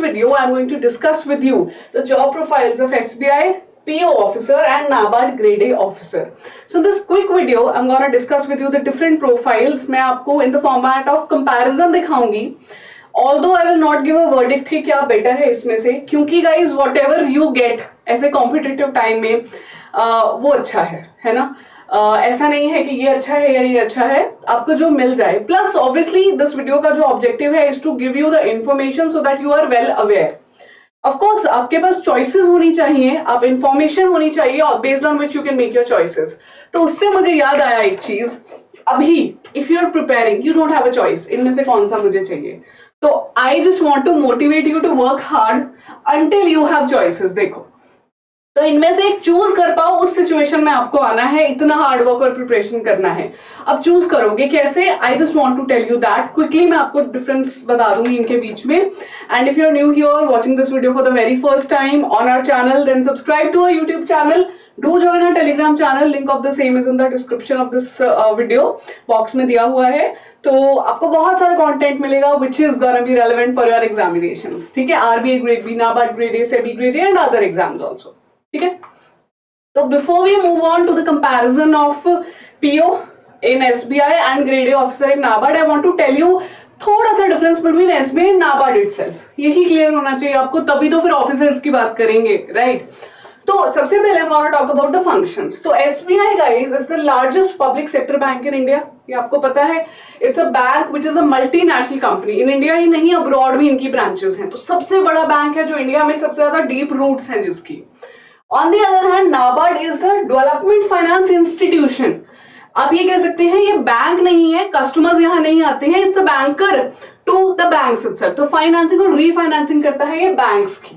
video I'm going to discuss with you the job profiles of SBI PO officer and NABARD grade A officer. So in this quick video I'm going to discuss with you the different profiles. मैं आपको in the format of comparison दिखाऊंगी. Although I will not give a verdict कि क्या better है इसमें से, क्योंकि guys whatever you get ऐसे competitive time में वो अच्छा है ना. ऐसा नहीं है कि ये अच्छा है या ये अच्छा है, आपको जो मिल जाए. प्लस ऑब्वियसली दिस वीडियो का जो ऑब्जेक्टिव है is to give you the information so that you are well aware. Of course आपके पास चॉइसेस होनी चाहिए, आप इंफॉर्मेशन होनी चाहिए और based on which you can make your choices. तो उससे मुझे याद आया एक चीज, अभी if you are preparing you don't have a choice इनमें से कौन सा मुझे चाहिए, तो I just want to motivate you to work hard until you have choices. देखो, तो इनमें से एक चूज कर पाओ, उस सिचुएशन में आपको आना है, इतना हार्ड वर्क और प्रिपरेशन करना है. अब चूज करोगे कैसे, I just want to tell you that quickly. मैं आपको डिफरेंस बता दूंगी इनके बीच में. And if you are new here watching this video for the very first time on our channel, then subscribe to our YouTube channel. Do join our Telegram channel, link of the same is in the description of this video box में दिया हुआ है. तो आपको बहुत सारा content मिलेगा which is gonna be relevant for your examinations. ठीक है, RBI grade B, NABARD grade A, SEBI grade A and other exams also. ठीक है, तो before we move on to the comparison of PO in SBI and grade A officer in NABARD, I want to tell you थोड़ा सा difference between SBI and NABARD itself. यही clear होना चाहिए आपको, तभी तो फिर ऑफिसर्स की बात करेंगे, राइट? तो सबसे पहले हम gonna talk about the functions. तो SBI guys is the largest public sector bank in India. ये आपको पता है. It's a bank which is a multinational company. In India ही नहीं, अब्रॉड भी इनकी ब्रांचेस हैं. तो सबसे बड़ा बैंक है जो इंडिया में सबसे ज्यादा डीप रूट्स हैं जिसकी. On the other hand, NABARD is a development finance institution. आप ये कह सकते हैं ये बैंक नहीं है, कस्टमर्स यहाँ नहीं आते हैं. It's a banker to the banks itself. तो फाइनेंसिंग और रीफाइनेंसिंग करता है ये बैंक्स की.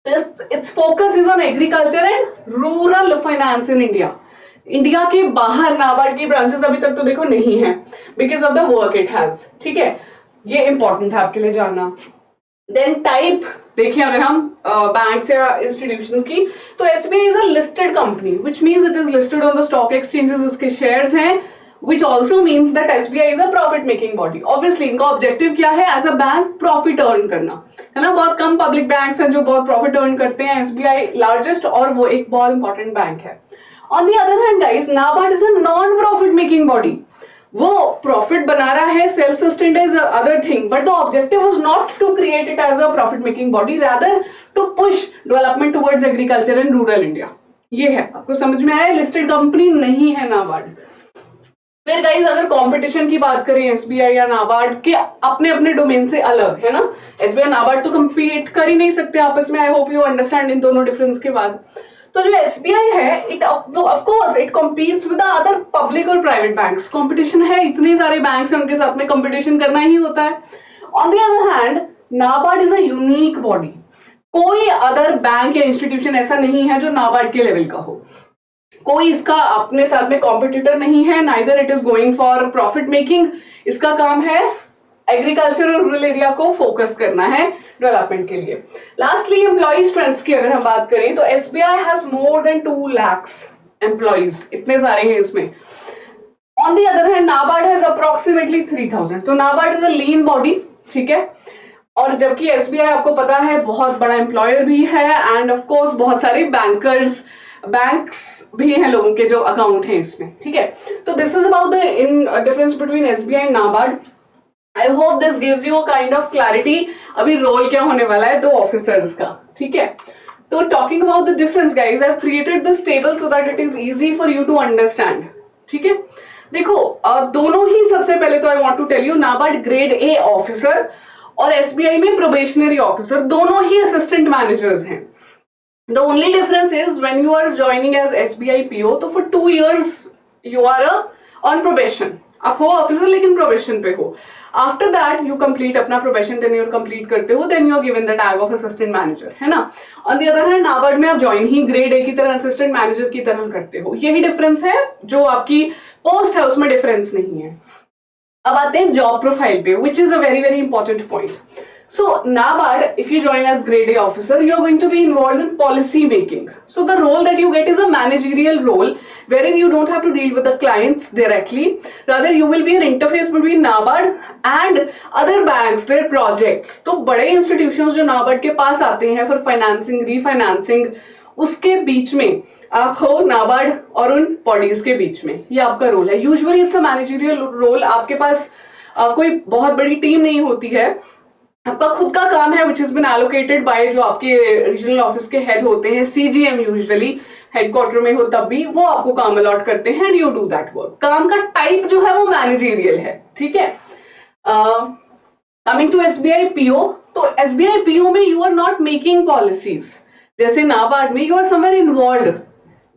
Its focus is on agriculture and rural finance in India. India के बाहर नाबार्ड की ब्रांचेस अभी तक तो देखो नहीं है, because of the work it has. ठीक है, ये इंपॉर्टेंट है आपके लिए जानना. देन टाइप देखिए, अगर हम बैंक्स या इंस्टीट्यूशंस की, तो SBI is a listed company which means it is listed on the stock exchanges. इसके शेयर्स हैं, which also means that SBI is a profit making body. Obviously इनका ऑब्जेक्टिव क्या है, as a bank profit earn करना है ना. बहुत कम public banks हैं जो बहुत प्रॉफिट अर्न करते हैं. एसबीआई लार्जेस्ट और वो एक बहुत इंपॉर्टेंट बैंक है. On the other hand guys, NABARD is a non profit making body. वो प्रॉफिट बना रहा है, self sustained is other thing, but the objective was not to create it as a profit making body, rather to push development towards agriculture and rural India. ये है, आपको समझ में आया. लिस्टेड कंपनी नहीं है नाबार्ड. फिर गाइस अगर कंपटीशन की बात करें एसबीआई या नाबार्ड के, अपने अपने डोमेन से अलग है ना. एसबीआई नाबार्ड तो कंपीट कर ही नहीं सकते आपस में. I hope you understand in दोनों डिफरेंस के बाद. तो जो एसबीआई है, it of course it competes with other public और प्राइवेट बैंक्स. कंपटीशन है, इतने सारे बैंक्स हैं, उनके साथ में कंपटीशन करना ही होता है. On the other hand, NABARD is a unique body. कोई अदर बैंक या इंस्टीट्यूशन ऐसा नहीं है जो नाबार्ड के लेवल का हो. कोई इसका अपने साथ में कॉम्पिटिटर नहीं है. Neither it is going for profit making. इसका काम है एग्रीकल्चर और रूरल एरिया को फोकस करना है डेवलपमेंट के लिए. लास्टली एम्प्लॉय स्ट्रेंथ्स की अगर हम बात करें, तो SBI has more than 2 lakh employees. इतने सारे हैं इसमें. On the other hand, NABARD has approximately 3000. तो NABARD is a lean body. ठीक है, और जबकि एसबीआई आपको पता है बहुत बड़ा एम्प्लॉयर भी है एंड ऑफ कोर्स बहुत सारे बैंक्स भी हैं लोगों के जो अकाउंट हैं इसमें. ठीक है, तो this is about the in difference between SBI and NABARD. I hope this gives you kind of clarity. अभी रोल क्या होने वाला है दो ऑफिसर्स का. ठीक है, तो talking about the difference guys, I have created this table so that it is easy for you to understand. ठीक है, देखो दोनों ही, सबसे पहले तो I want to tell you, NABARD grade A officer और एसबीआई में प्रोबेशनरी ऑफिसर, दोनों ही असिस्टेंट मैनेजर्स हैं. The only difference is when you are joining as SBI PO, तो for 2 years you are on probation. आप हो ऑफिसर लेकिन प्रोबेशन पे हो. आफ्टर दैट यू कंप्लीट अपना प्रोबेशन टेन्योर कंप्लीट करते हो, then you are given the tag of assistant manager, है ना. On the other hand, NABARD में आप ज्वाइन ही ग्रेड ए की तरह असिस्टेंट मैनेजर की तरह करते हो. यही डिफरेंस है. जो आपकी पोस्ट है उसमें डिफरेंस नहीं है. अब आते हैं जॉब प्रोफाइल पे, विच is a very very important point. So NABARD, if you join as grade A officer, you are going to be involved in policy making. So the role that you get is a managerial role, wherein you don't have to deal with the clients directly. Rather, you will be an interface between NABARD and other banks, their projects. तो बड़े institutions जो NABARD के पास आते हैं for financing, refinancing, उसके बीच में आप हो NABARD और उन बॉडीज के बीच में, ये आपका रोल है. Usually it's a managerial role. आपके पास कोई बहुत बड़ी टीम नहीं होती है, आपका खुद का काम है, which is been allocated by जो आपके रीजनल ऑफिस के हेड होते हैं, सीजीएम यूजुअली हेडक्वार्टर में हो तब भी वो आपको काम अलॉट करते हैं and you do that work. काम का टाइप जो है वो मैनेजरियल है. ठीक है. कमिंग टू एसबीआई पीओ, तो एसबीआई पीओ में you are not making policies. जैसे नाबार्ड में you are somewhere involved,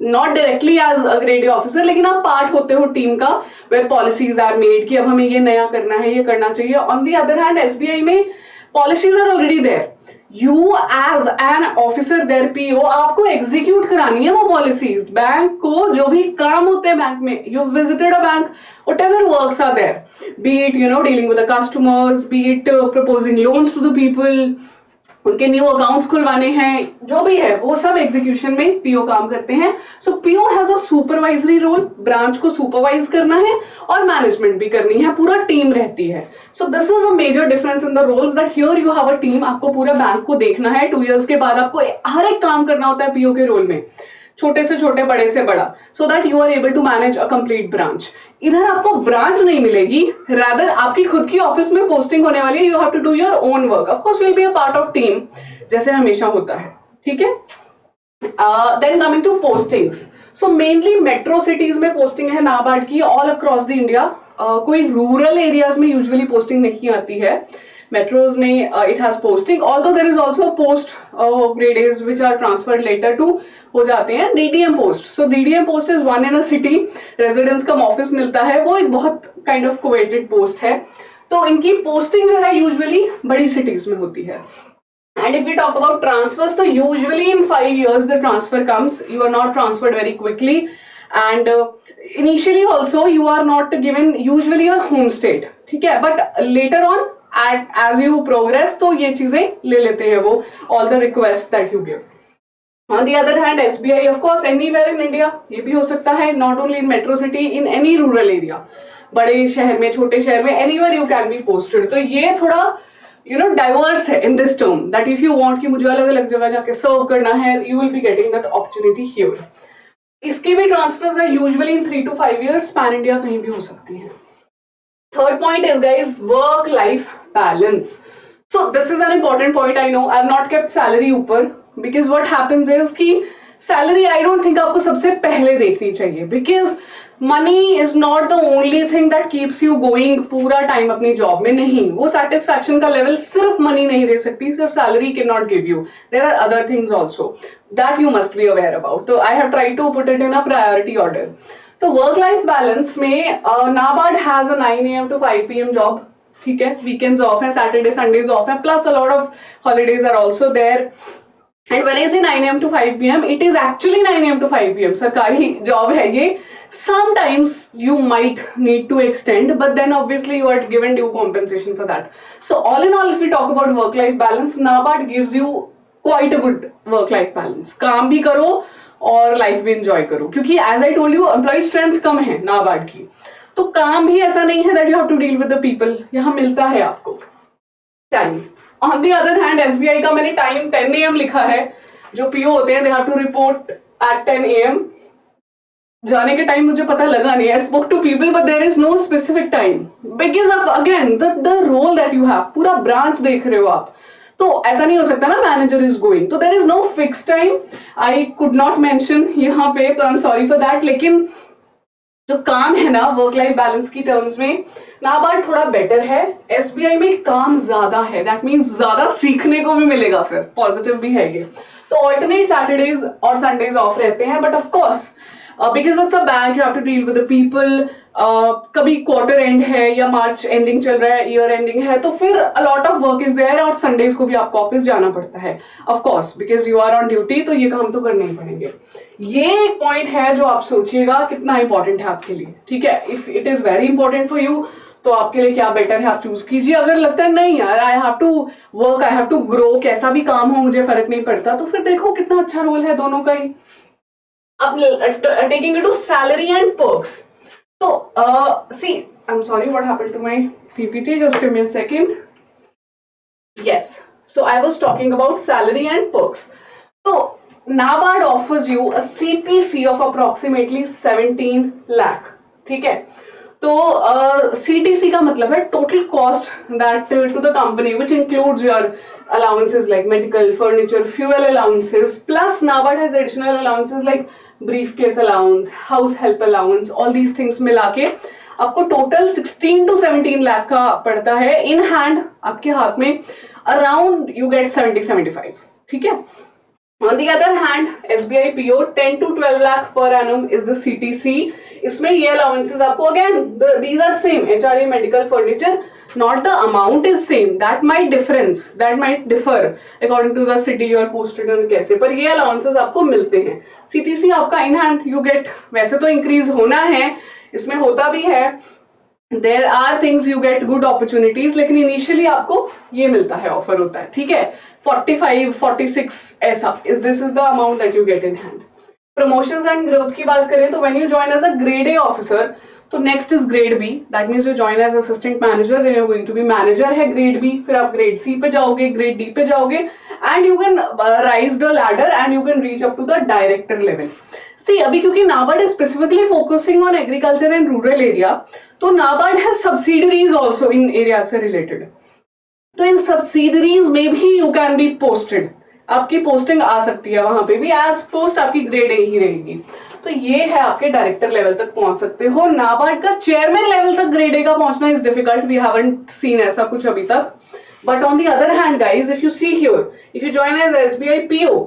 not directly as a grade A officer, लेकिन आप पार्ट होते हो टीम का, वेयर पॉलिसीज आर मेड कि अब हमें ये नया करना है, ये करना चाहिए. On the other hand SBI में policies are already there. You as an officer there PO, आपको एग्जीक्यूट करानी है वो पॉलिसीज. बैंक को जो भी काम होते हैं बैंक में, you visited a bank, whatever works are there, be it dealing with the customers, be it proposing loans to the people, उनके न्यू अकाउंट्स खुलवाने हैं, जो भी है वो सब एग्जीक्यूशन में पीओ काम करते हैं. So PO has a supervisory role, branch को सुपरवाइज करना है और मैनेजमेंट भी करनी है, पूरा टीम रहती है. So this is a major difference in the roles, that here you have a team. आपको पूरा बैंक को देखना है. 2 इयर्स के बाद आपको हर एक काम करना होता है पीओ के रोल में, छोटे से छोटे, बड़े से बड़ा, so that you are able to manage a complete branch. इधर आपको ब्रांच नहीं मिलेगी, रादर आपकी खुद की ऑफिस में पोस्टिंग होने वाली है. You have to do your own work. Of course you will be a part of team, जैसे हमेशा होता है. ठीक है. Then coming to postings, so mainly metro cities में पोस्टिंग है नाबार्ड की ऑल अक्रॉस द इंडिया. कोई रूरल एरियाज में यूजुअली पोस्टिंग नहीं आती है. मेट्रोज में it has posting, although there is also post grade A's which are transferred later to हो जाते हैं DDM post. So DDM post is one in a city, residence come office मिलता है, वो एक बहुत kind of coveted post है. तो इनकी पोस्टिंग जो है यूजुअली बड़ी सिटीज में होती है. And if we talk about transfers, so usually in 5 years the transfer comes. You are not transferred very quickly, and initially also you are not given usually your home state. ठीक है. But later on, as you progress, तो ये चीजें ले लेते हैं वो, all the requests that you give. On the other hand, SBI of course anywhere in India, ये भी हो सकता है, not only in metro city, in any rural area, बड़े शहर में, छोटे शहर में, anywhere you can be posted. तो ये थोड़ा diverse है in this term, that if you want कि मुझे अलग अलग जगह जाके सर्व करना है, you will be getting that opportunity here. इसकी भी ट्रांसफर्स है usually in 3 to 5 years, pan India कहीं भी हो सकती है. Third point is, guys, work-life balance. So this is an important point. I know I have not kept salary ऊपर, because what happens is कि salary I don't think आपको सबसे पहले देखनी चाहिए, because money is not the only thing that keeps you going पूरा time अपनी job में. नहीं, वो satisfaction का लेवल सिर्फ मनी नहीं दे सकती, सिर्फ salary cannot give you. There are other things also that you must be aware about. So I have tried to put it in a priority order. तो वर्क लाइफ बैलेंस में NABARD has a 9 AM to 5 PM job. ठीक है. Weekends off है, Saturday Sundays off है, plus a lot of holidays are also there. And when I say 9 AM to 5 PM, it is actually 9 AM to 5 PM. सरकारी job है ये. Sometimes you might need to extend, but then obviously you are given due compensation for that. So all in all, if we talk about work life balance, NABARD gives you quite a good work life balance. काम भी करो और life भी enjoy करो, क्योंकि as I told you employ strength कम है नाबार्ड की. तो काम भी ऐसा नहीं है that you have to deal with the people, यहाँ मिलता है आपको time. On the other hand SBI का मैंने टाइम 10 AM लिखा है. जो पीओ होते हैं they have to report at 10 AM. जाने के टाइम मुझे पता लगा नहीं. I spoke to people but there is no specific time, because of again the role that you have, पूरा ब्रांच देख रहे हो आप. तो ऐसा नहीं हो सकता ना, मैनेजर इज गोइंग, तो there is no fix time. I could not mention यहाँ पे, तो I am sorry for that. लेकिन जो काम है ना वर्क लाइफ बैलेंस की टर्म्स में, नाबार्ड थोड़ा बेटर है. एसबीआई में काम ज्यादा है, दैट मीन्स ज्यादा सीखने को भी मिलेगा, फिर पॉजिटिव भी है ये. तो ऑल्टरनेट सैटरडेज और संडेज ऑफ रहते हैं, but of course because it's a bank, you have to deal with the people. कभी क्वार्टर एंड है या मार्च एंडिंग चल रहा है, ईयर एंडिंग है, तो फिर a lot of work is there. और संडेज को भी आपको ऑफिस जाना पड़ता है, of course, because you are on duty, तो ये काम तो करने ही पड़ेंगे. ये एक पॉइंट है जो आप सोचिएगा कितना इंपॉर्टेंट है आपके लिए. ठीक है. If it is very important for you, तो आपके लिए क्या बेटर है आप चूज कीजिए। अगर लगता है नहीं यार I have to work, I have to grow, कैसा भी काम हो मुझे फर्क नहीं पड़ता, तो फिर देखो कितना अच्छा रोल है दोनों का ही। अब taking it to salary and perks, तो see I am sorry what happened to my PPT, just give me a second. Yes, so I was talking about salary and perks. So NABARD offers you a CTC of approximately 17 lakh, ठीक है। तो CTC का मतलब है total cost that to the company which includes your allowances like medical, furniture, fuel allowances, plus NABARD has additional allowances like briefcase allowance, house help allowance, all these things मिला के आपको total 16 to 17 lakh का पड़ता है in hand, आपके हाथ में around you get 70-75, ठीक है। On the other hand, SBI PO 10 to 12 lakh per annum is the CTC. इसमें ये allowances आपको again these are same, HRA, medical, furniture, not the amount is same, that might differ according to the city you are posted on कैसे, पर ये allowances आपको मिलते हैं। CTC आपका in hand you get, वैसे तो increase होना है, इसमें होता भी है, there are things you get good opportunities, लेकिन इनिशियली आपको ये मिलता है, ऑफर होता है, ठीक है। 45-46 ऐसा this is the amount that you get in hand. Promotions and growth की बात करें तो when you join as a grade A officer, तो next is grade B, that means you join as assistant manager, then you're going to be manager है grade B, फिर आप grade C पे जाओगे, grade D पे जाओगे, and you can rise the ladder and you can reach up to the director level. See, अभी क्योंकि NABARD is specifically focusing on agriculture and rural area, तो NABARD has subsidiaries also in areas से related. तो इन subsidiaries में भी you can be posted, आपकी posting आ सकती है वहां पे भी, एज पोस्ट आपकी ग्रेड ए ही रहेगी। तो ये है आपके डायरेक्टर लेवल तक पहुंच सकते हो। नाबार्ड का चेयरमैन लेवल तक ग्रेड ए का पहुंचना is difficult, we haven't seen ऐसा कुछ अभी तक। But on the other hand guys, if you see here, if you join as SBI PO,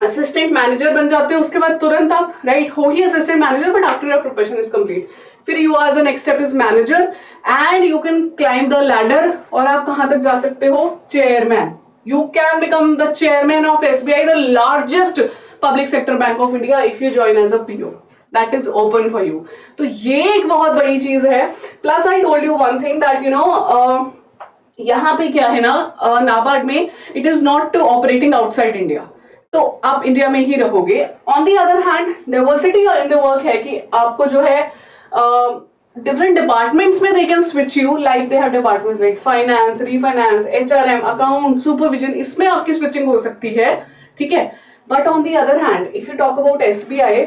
assistant manager बन जाते हो, उसके बाद तुरंत आप राइट हो ही assistant manager, but after your profession is complete, फिर you are the next step is manager and you can climb the ladder, और आप कहां तक जा सकते हो, chairman. You can become the chairman of SBI, the largest public sector bank of India, if you join as a PO. That is open for you. तो ये एक बहुत बड़ी चीज है। Plus I told you one thing that you know यहाँ पे क्या है ना, नाबार्ड में it is not operating outside India, तो आप इंडिया में ही रहोगे। On the other hand, diversity in the work है कि आपको जो है different departments में they can switch you, like they have departments like finance, refinance, HRM, account, supervision, इसमें आपकी switching हो सकती है, ठीक है। But on the other hand, if you talk about SBI,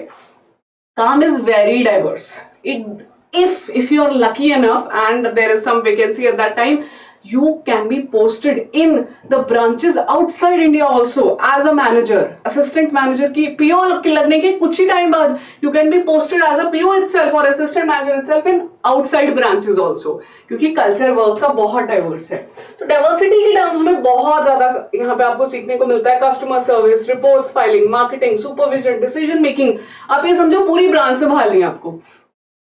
काम is very diverse. If you are lucky enough and there is some vacancy at that time, you can be posted in the branches outside India also as a manager, assistant manager की PO लगने के कुछ ही time बाद you can be posted as a PO itself or assistant manager itself in outside branches also, क्योंकि culture work का बहुत diverse है। तो डाइवर्सिटी के टर्म्स में बहुत ज्यादा यहाँ पे आपको सीखने को मिलता है। Customer service, reports filing, marketing, supervision, decision making, आप ये समझो पूरी ब्रांच संभालनी है आपको।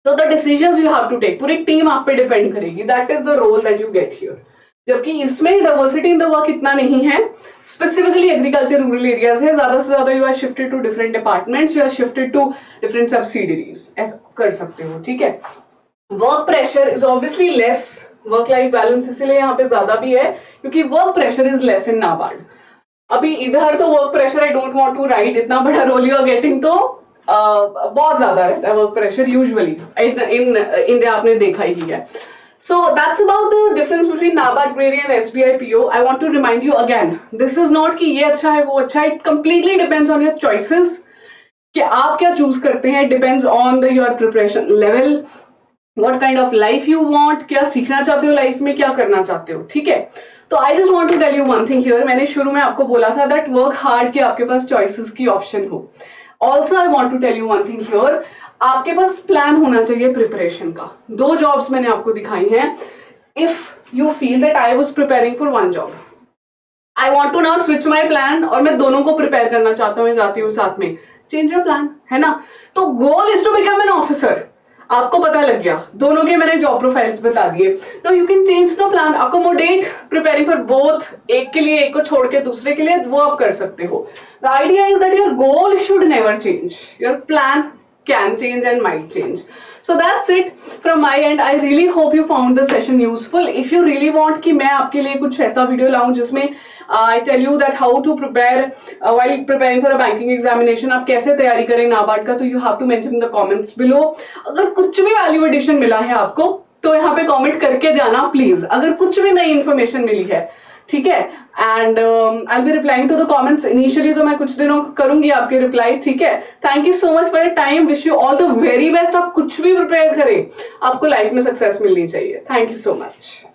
तो the decisions you have to take, पूरी टीम आप पे डिपेंड करेगी, that is the role that you get here. जबकि इसमें डाइवर्सिटी इन द वर्क इतना नहीं है, स्पेसिफिकली एग्रीकल्चर रूरल एरियाज है, ज्यादा से ज्यादा you are shifted to different departments, you are shifted to different subsidiaries, ऐसा कर सकते हो, ठीक है। Work pressure is obviously less, work life balance इसलिए यहाँ पे ज्यादा भी है क्योंकि work pressure is less in NABARD. अभी इधर तो work pressure I don't want to right, इतना बड़ा रोल यू आर गेटिंग, तो बहुत ज्यादा रहता है work pressure usually in India, आपने देखा ही है। So that's about the difference between NABARD grade A and SBI PO. I want to remind you again, this is not कि ये अच्छा है वो अच्छा है, it completely depends on your choices, कि आप क्या चूज करते हैं, depends on your preparation level, what kind of life you want, क्या सीखना चाहते हो लाइफ में, क्या करना चाहते हो, ठीक है। तो I just want to tell you one thing here, मैंने शुरू में आपको बोला था that work hard कि आपके पास choices की option हो। Also I want to tell you one thing here, आपके पास प्लान होना चाहिए प्रिपरेशन का। दो जॉब्स मैंने आपको दिखाई हैं। If you feel that I was preparing for one job, I want to now switch my plan और मैं दोनों को प्रिपेयर करना चाहता हूं, मैं जाती हूँ साथ में, चेंज योर प्लान, है ना। तो goal is to become an officer, आपको पता लग गया, दोनों के मैंने जॉब प्रोफाइल्स बता दिए। Now you can change the plan, accommodate preparing for both, एक के लिए एक को छोड़ के दूसरे के लिए, वो आप कर सकते हो। The idea is that your goal should never change, your plan can change and might change. So that's it from my end. I really hope you found the session useful. If you really want कि मैं आपके लिए कुछ ऐसा video लाऊं जिसमें I tell you that how to prepare while preparing for a banking examination, आप कैसे तैयारी करें नाबार्ड का, तो you have to mention in the comments below. अगर कुछ भी वैल्यू एडिशन मिला है आपको तो यहाँ पे कमेंट करके जाना प्लीज, अगर कुछ भी नई इन्फॉर्मेशन मिली है, ठीक है. And I will be replying to the comments initially, तो मैं कुछ दिनों करूंगी आपके रिप्लाई, ठीक है. Thank you so much for your time, wish you all the very best. आप कुछ भी प्रिपेयर करें, आपको लाइफ में सक्सेस मिलनी चाहिए. Thank you so much.